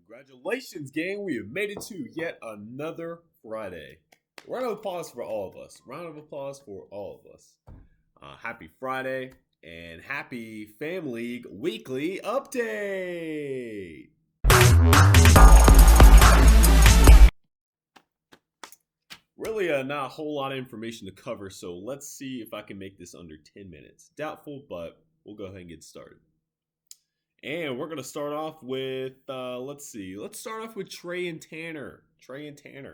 Congratulations, gang. We have made it to yet another Friday. Round of applause for all of us. Round of applause for all of us. Happy Friday and happy Famleegue weekly update. Really, not a whole lot of information to cover, so let's see if I can make this under 10 minutes. Doubtful, but we'll go ahead and get started. And we're going to start off with, let's start off with Trey and Tanner. Fortunately,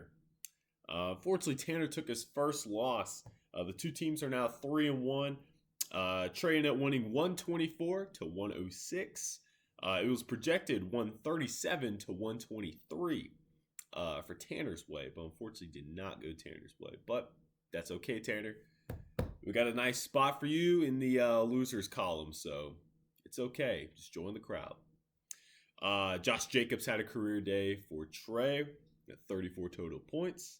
Tanner took his first loss. The two teams are now 3-1. Trey ended up winning 124 to 106. It was projected 137 to 123 for Tanner's way, but unfortunately did not go Tanner's way. But that's okay, Tanner. We got a nice spot for you in the losers column, so it's okay. Just join the crowd. Josh Jacobs had a career day for Trey at 34 total points.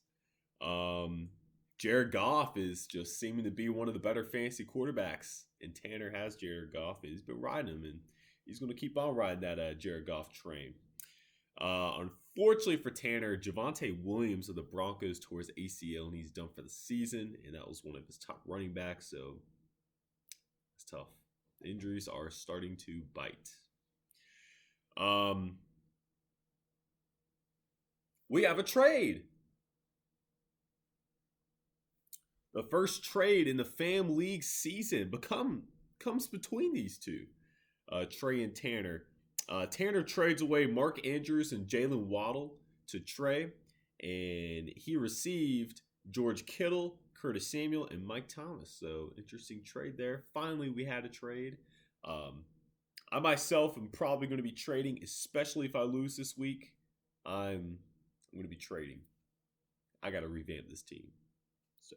Jared Goff is just seeming to be one of the better fantasy quarterbacks, and Tanner has Jared Goff. He's been riding him, and he's going to keep on riding that Jared Goff train. Unfortunately for Tanner, Javonte Williams of the Broncos tore his ACL, and he's done for the season, and that was one of his top running backs, so it's tough. The injuries are starting to bite. We have a trade. The first trade in the Famleegue season comes between these two, Trey and Tanner. Tanner trades away Mark Andrews and Jalen Waddle to Trey, and he received George Kittle, Curtis Samuel, and Mike Thomas. So interesting trade there. Finally, we had a trade. I myself am probably going to be trading, especially if I lose this week. I'm going to be trading. I got to revamp this team. So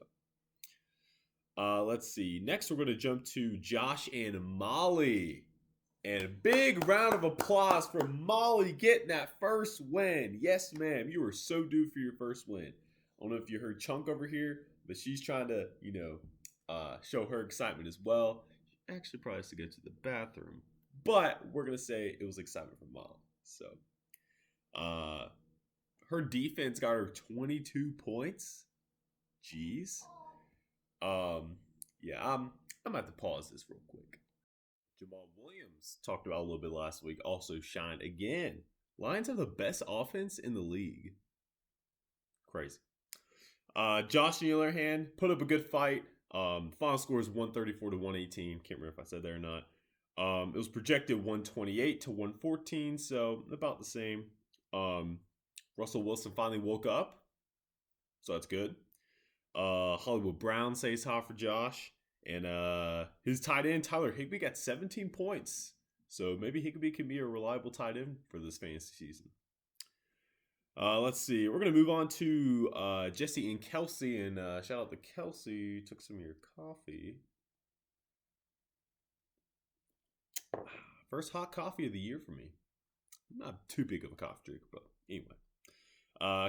let's see. Next, we're going to jump to Josh and Molly. And a big round of applause for Molly getting that first win. Yes, ma'am. You were so due for your first win. I don't know if you heard Chunk over here, but she's trying to, show her excitement as well. She actually probably has to go to the bathroom. But we're going to say it was excitement for Molly. So, her defense got her 22 points. Jeez. Yeah, I'm going to have to pause this real quick. Jamal Williams, talked about a little bit last week, also shined again. Lions have the best offense in the league. Crazy. Josh, on the other hand, put up a good fight. Final score is 134 to 118. Can't remember if I said that or not. It was projected 128 to 114, so about the same. Russell Wilson finally woke up, so that's good. Hollywood Brown stays hot for Josh. And his tight end, Tyler Higbee, got 17 points. So maybe Higbee can be a reliable tight end for this fantasy season. Let's see. We're going to move on to Jesse and Kelsey. And shout out to Kelsey. Took some of your coffee. First hot coffee of the year for me. I'm not too big of a coffee drinker, but anyway.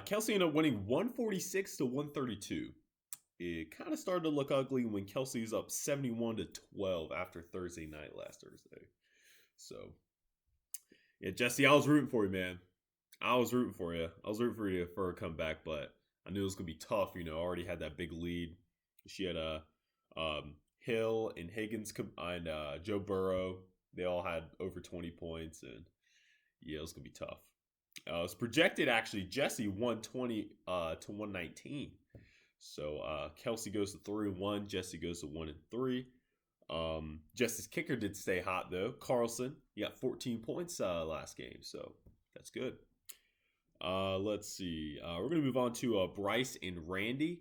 Kelsey ended up winning 146 to 132. It kind of started to look ugly when Kelsey's up 71 to 12 after Thursday night last Thursday. So, yeah, Jesse, I was rooting for you, man. I was rooting for you for a comeback, but I knew it was going to be tough. I already had that big lead. She had Hill and Higgins and Joe Burrow. They all had over 20 points, and yeah, it was going to be tough. It was projected, actually, Jesse 120 to 119. So Kelsey goes to 3-1. Jesse goes to 1-3. Jesse's kicker did stay hot though. Carlson, he got 14 points last game, so that's good. Let's see. We're gonna move on to Bryce and Randy.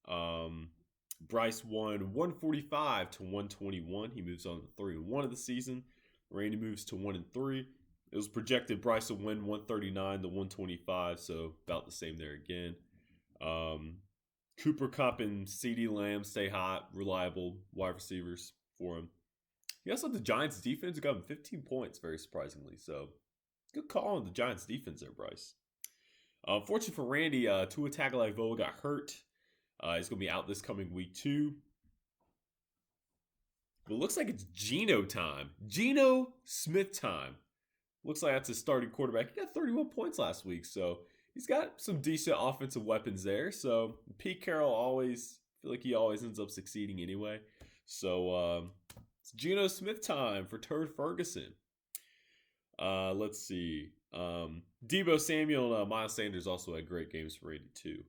Bryce won 145 to 121. He moves on to 3-1 of the season. Randy moves to 1-3. It was projected Bryce would win 139 to 125, so about the same there again. Cooper Kupp and CeeDee Lamb stay hot, reliable wide receivers for him. He also had the Giants' defense got him 15 points, very surprisingly. So, good call on the Giants' defense there, Bryce. Fortunately for Randy, Tua Tagovailoa got hurt. He's going to be out this coming week too. But it looks like it's Geno time. Geno Smith time. Looks like that's his starting quarterback. He got 31 points last week, so he's got some decent offensive weapons there. So Pete Carroll always feel like he always ends up succeeding anyway. So it's Geno Smith time for Turd Ferguson. Let's see. Debo Samuel and Miles Sanders also had great games for 82.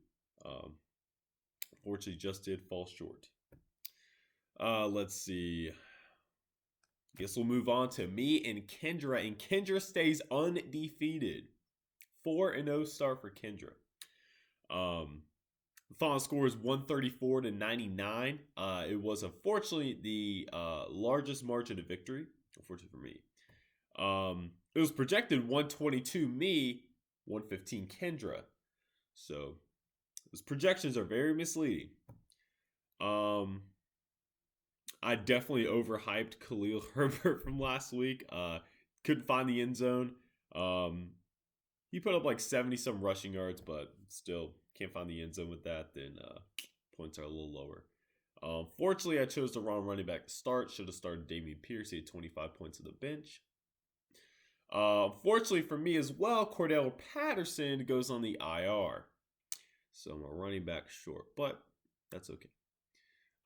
Unfortunately, just did fall short. Let's see. Guess we'll move on to me and Kendra. And Kendra stays undefeated. 4-0 start for Kendra. The final score is 134 to 99. It was unfortunately the largest margin of victory, unfortunately for me. It was projected 122 me, 115 Kendra. So those projections are very misleading. I definitely overhyped Khalil Herbert from last week. Couldn't find the end zone. He put up like 70-some rushing yards, but still can't find the end zone with that. Then points are a little lower. Fortunately, I chose the wrong running back to start. Should have started Dameon Pierce. He had 25 points on the bench. Fortunately for me as well, Cordell Patterson goes on the IR. So I'm a running back short, but that's okay.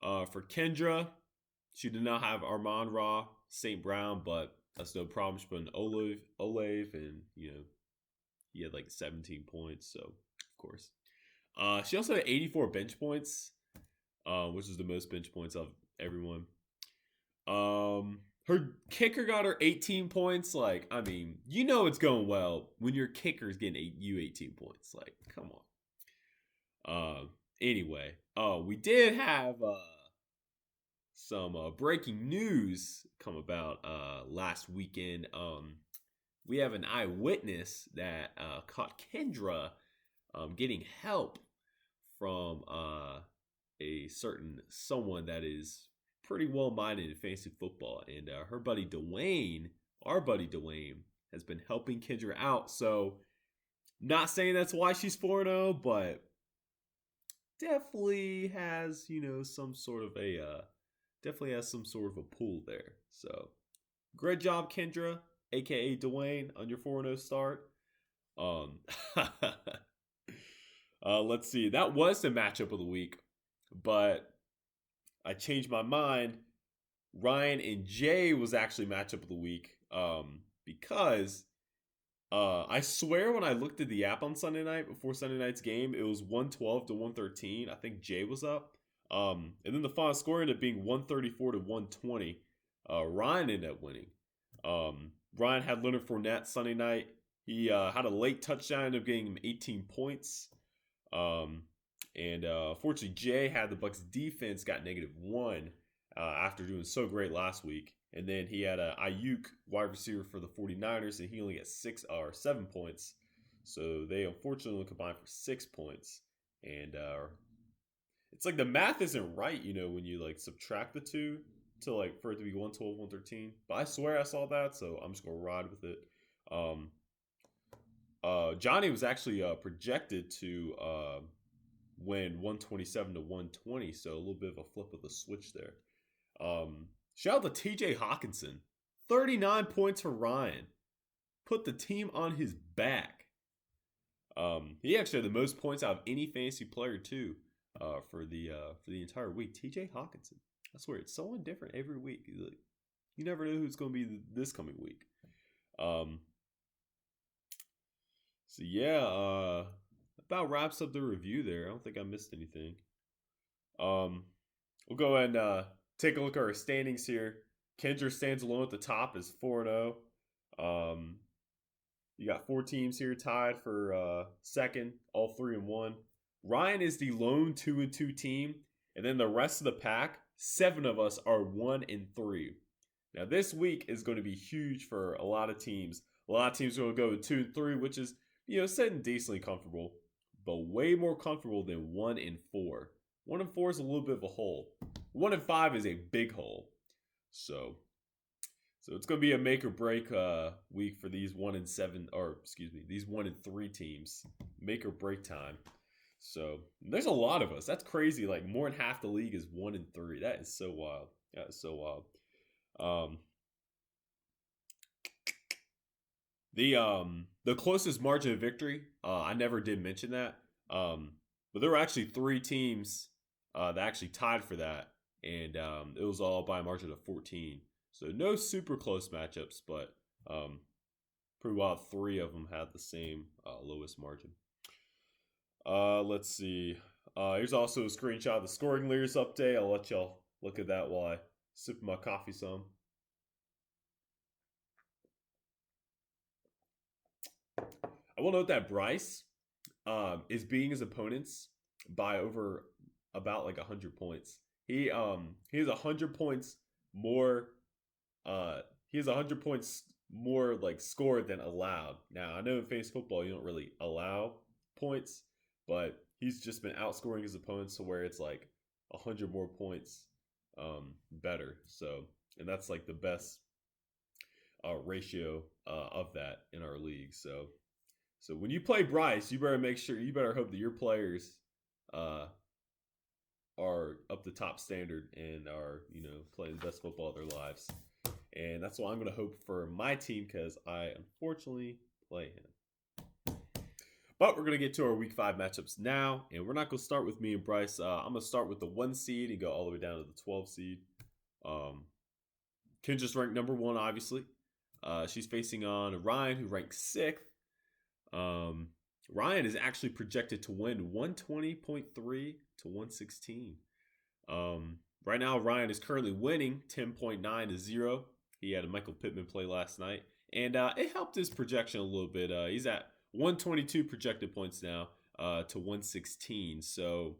For Kendra, she did not have Armand Ra, St. Brown, but that's no problem. She put in Olave, and he had like 17 points, so of course. She also had 84 bench points, which is the most bench points of everyone. Her kicker got her 18 points. Like, I mean, it's going well when your kicker's getting you 18 points. Like, come on. Anyway, we did have some breaking news come about last weekend. We have an eyewitness that caught Kendra getting help from a certain someone that is pretty well-minded in fantasy football. And her buddy Dwayne, our buddy Dwayne, has been helping Kendra out. So, not saying that's why she's 4-0, but definitely has, some sort of a pool there. So, great job, Kendra, aka Dwayne, on your 4-0 start. Let's see. That was the matchup of the week, but I changed my mind. Ryan and Jay was actually matchup of the week because I swear when I looked at the app on Sunday night before Sunday night's game, it was 112 to 113. I think Jay was up. And then the final score ended up being 134 to 120. Ryan ended up winning. Ryan had Leonard Fournette Sunday night. He had a late touchdown, ended up getting him 18 points. And fortunately, Jay had the Bucs defense got -1 after doing so great last week. And then he had a Ayuk wide receiver for the 49ers, and he only got 6 or 7 points. So they unfortunately combined for 6 points. And it's like the math isn't right, when you like subtract the two to like for it to be 112, 113. But I swear I saw that, so I'm just gonna ride with it. Johnny was actually projected to win 127 to 120, so a little bit of a flip of the switch there. Shout out to TJ Hawkinson. 39 points for Ryan. Put the team on his back. He actually had the most points out of any fantasy player too for the entire week. TJ Hawkinson. I swear it's someone different every week. You never know who's going to be this coming week. So yeah, about wraps up the review there. I don't think I missed anything. We'll go ahead and take a look at our standings here. Kendra stands alone at the top as 4-0. You got 4 teams here tied for second, all 3-1. Ryan is the lone 2-2 team, and then the rest of the pack, 7 of us are 1-3. Now this week is going to be huge for a lot of teams. A lot of teams are going to go 2-3, which is sitting decently comfortable, but way more comfortable than 1-4. 1-4 is a little bit of a hole. 1-5 is a big hole. So it's going to be a make or break week for these 1-7, or excuse me, these 1-3 teams. Make or break time. So there's a lot of us. That's crazy. Like more than half the league is 1-3. That is so wild. That is so wild. The closest margin of victory, I never did mention that. But there were actually 3 teams that actually tied for that, and it was all by a margin of 14. So no super close matchups, but pretty wild. 3 of them had the same lowest margin. Let's see. Here's also a screenshot of the scoring leaders update. I'll let y'all look at that while I sip my coffee some. I will note that Bryce is beating his opponents by over about like 100 points. He has 100 points more. He has 100 points more like scored than allowed. Now I know in fantasy football you don't really allow points, but he's just been outscoring his opponents to where it's like 100 more points better. So, and that's like the best ratio of that in our league. So when you play Bryce, you better hope that your players are up to top standard and are, playing the best football of their lives. And that's what I'm going to hope for my team, because I unfortunately play him. But we're going to get to our week 5 matchups now, and we're not going to start with me and Bryce. I'm going to start with the 1 seed and go all the way down to the 12 seed. Kendra's ranked number 1, obviously. She's facing on Ryan, who ranks 6th. Ryan is actually projected to win 120.3 to 116. Right now, Ryan is currently winning 10.9 to 0. He had a Michael Pittman play last night, and it helped his projection a little bit. He's at 122 projected points now to 116. So,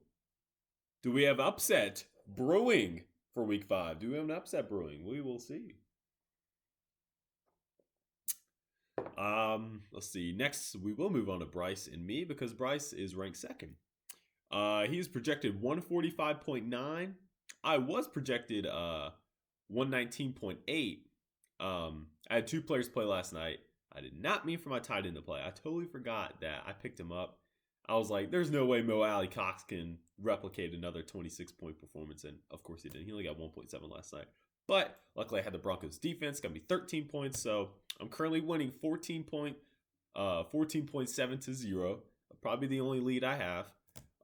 do we have upset brewing for week 5? Do we have an upset brewing? We will see. Let's see. Next, we will move on to Bryce and me, because Bryce is ranked 2nd. He's projected 145.9. I was projected 119.8. I had 2 players play last night. I did not mean for my tight end to play. I totally forgot that I picked him up. I was like, there's no way Mo Alley Cox can replicate another 26-point performance, and of course he didn't. He only got 1.7 last night. But luckily I had the Broncos defense, got me 13 points, so I'm currently winning 14.7 to 0. Probably the only lead I have.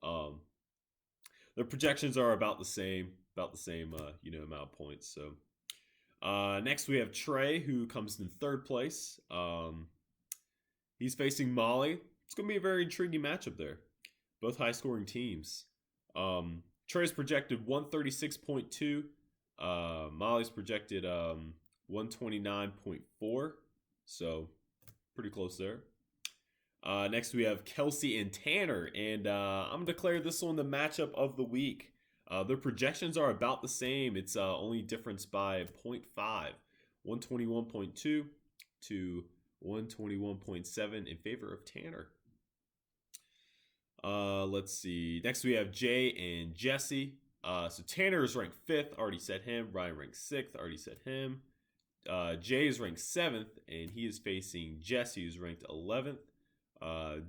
The projections are about the same amount of points. So next we have Trey, who comes in 3rd place. He's facing Molly. It's going to be a very intriguing matchup there. Both high-scoring teams. Trey's projected 136.2. Molly's projected 129.4. So pretty close there. Next we have Kelsey and Tanner, and I'm going to declare this one the matchup of the week. Their projections are about the same. It's only difference by 0.5. 121.2 to 121.7 in favor of Tanner. Let's see. Next we have Jay and Jesse. So Tanner is ranked 5th. Already said him. Ryan ranked 6th. Already said him. Jay is ranked 7th, and he is facing Jesse, who's ranked 11th.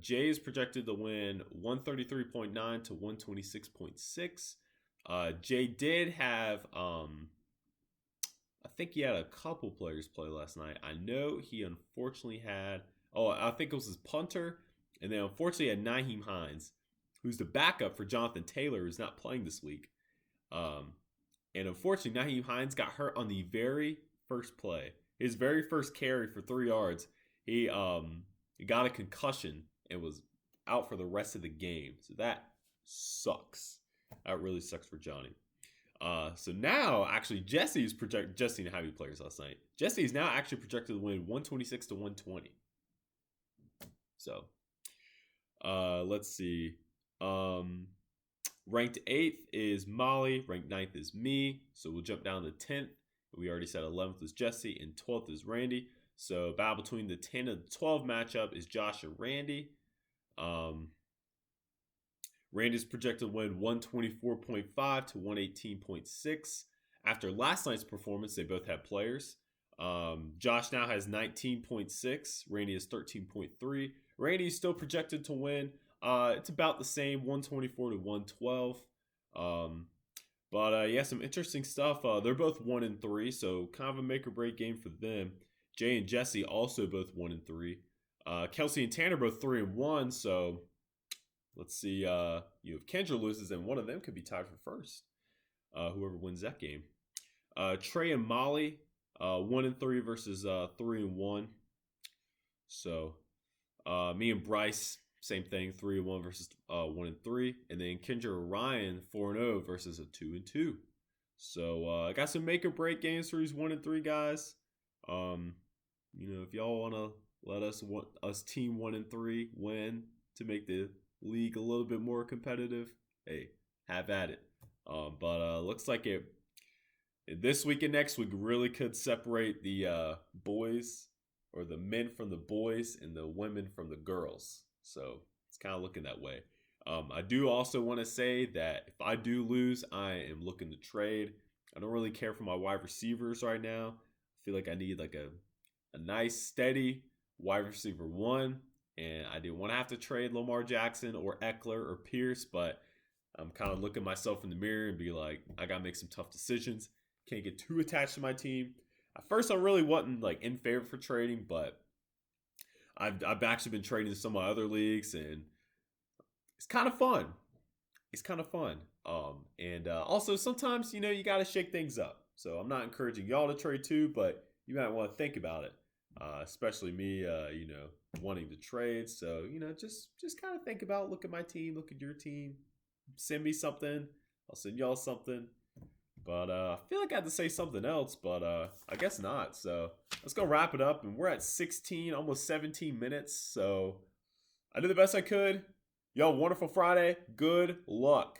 Jay is projected to win 133.9 to 126.6. Jay did have, I think he had a couple players play last night. I know he unfortunately had, I think it was his punter, and then unfortunately had Nyheim Hines, who's the backup for Jonathan Taylor, who's not playing this week. And unfortunately, Nyheim Hines got hurt on the very first play. His very first carry for 3 yards, he got a concussion and was out for the rest of the game. So that sucks. That really sucks for Johnny. So now, actually, Jesse didn't have any players last night. Jesse is now actually projected to win 126 to 120. So, let's see. Ranked 8th is Molly. Ranked 9th is me. So we'll jump down to 10th. We already said 11th is Jesse and 12th is Randy. So battle between the 10 and the 12 matchup is Josh and Randy. Randy's projected to win 124.5 to 118.6. After last night's performance, they both had players. Josh now has 19.6. Randy has 13.3. Randy is still projected to win. It's about the same, 124 to 112. But yeah, some interesting stuff. They're both 1-3, so kind of a make or break game for them. Jay and Jesse also both 1-3. Kelsey and Tanner both 3-1. So let's see. If Kendra loses, then one of them could be tied for first. Whoever wins that game. Trey and Molly, 1-3 versus 3-1. So me and Bryce, same thing, 3-1 versus 1-3. And then Kendra and Ryan, 4-0 versus a 2-2. So I got some make or break games for these 1-3 guys. If y'all want to let us team 1-3 win to make the league a little bit more competitive, hey, have at it. But looks like this week and next week really could separate the boys or the men from the boys and the women from the girls. So it's kind of looking that way. I do also want to say that if I do lose, I am looking to trade. I don't really care for my wide receivers right now. I feel like I need like a nice, steady wide receiver 1. And I didn't want to have to trade Lamar Jackson or Eckler or Pierce, but I'm kind of looking myself in the mirror and be like, I got to make some tough decisions. Can't get too attached to my team. At first, I really wasn't like in favor for trading, but I've actually been trading in some of my other leagues, and it's kind of fun. And also sometimes, you got to shake things up. So I'm not encouraging y'all to trade too, but you might want to think about it. Especially me, wanting to trade. So, just kind of think about, look at my team, look at your team, send me something. I'll send y'all something. But I feel like I had to say something else, but I guess not. So let's go wrap it up. And we're at 16, almost 17 minutes. So I did the best I could. Y'all, wonderful Friday. Good luck.